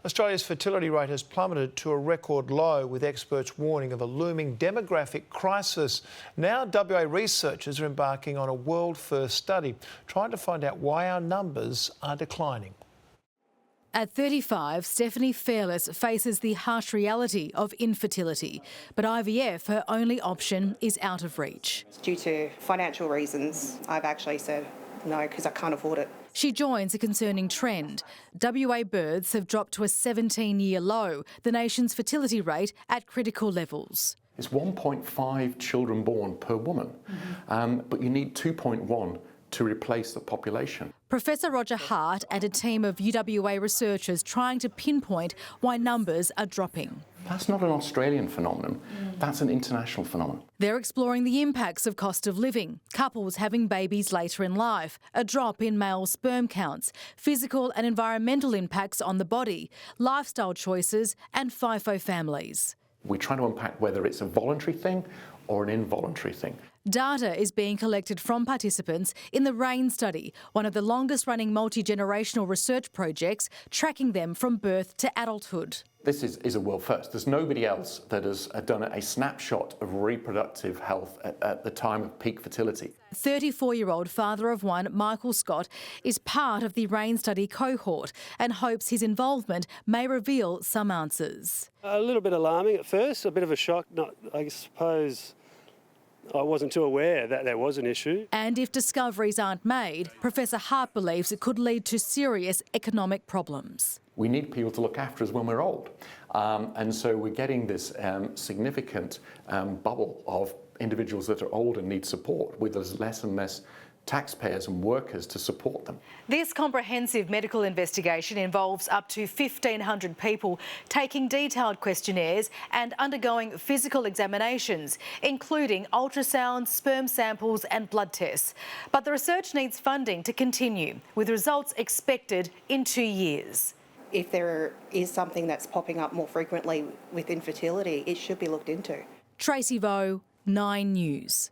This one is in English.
Australia's fertility rate has plummeted to a record low, with experts warning of a looming demographic crisis. Now WA researchers are embarking on a world-first study, trying to find out why our numbers are declining. At 35, Stephanie Fairless faces the harsh reality of infertility, but IVF, her only option, is out of reach. Due to financial reasons, I've actually said no because I can't afford it. She joins a concerning trend. WA births have dropped to a 17-year low, the nation's fertility rate at critical levels. It's 1.5 children born per woman, but you need 2.1 to replace the population. Professor Roger Hart and a team of UWA researchers trying to pinpoint why numbers are dropping. That's not an Australian phenomenon, that's an international phenomenon. They're exploring the impacts of cost of living, couples having babies later in life, a drop in male sperm counts, physical and environmental impacts on the body, lifestyle choices and FIFO families. We're trying to unpack whether it's a voluntary thing or an involuntary thing. Data is being collected from participants in the Raine study, one of the longest-running multi-generational research projects tracking them from birth to adulthood. This is a world first. There's nobody else that has done a snapshot of reproductive health at the time of peak fertility. 34-year-old father of one, Michael Scott, is part of the Raine study cohort and hopes his involvement may reveal some answers. A little bit alarming at first, a bit of a shock. I suppose I wasn't too aware that there was an issue. And if discoveries aren't made, Professor Hart believes it could lead to serious economic problems. We need people to look after us when we're old. And so we're getting this significant bubble of individuals that are old and need support, with us less and less taxpayers and workers to support them. This comprehensive medical investigation involves up to 1,500 people taking detailed questionnaires and undergoing physical examinations, including ultrasound, sperm samples and blood tests. But the research needs funding to continue, with results expected in 2 years. If there is something that's popping up more frequently with infertility, it should be looked into. Tracy Vo, 9 News.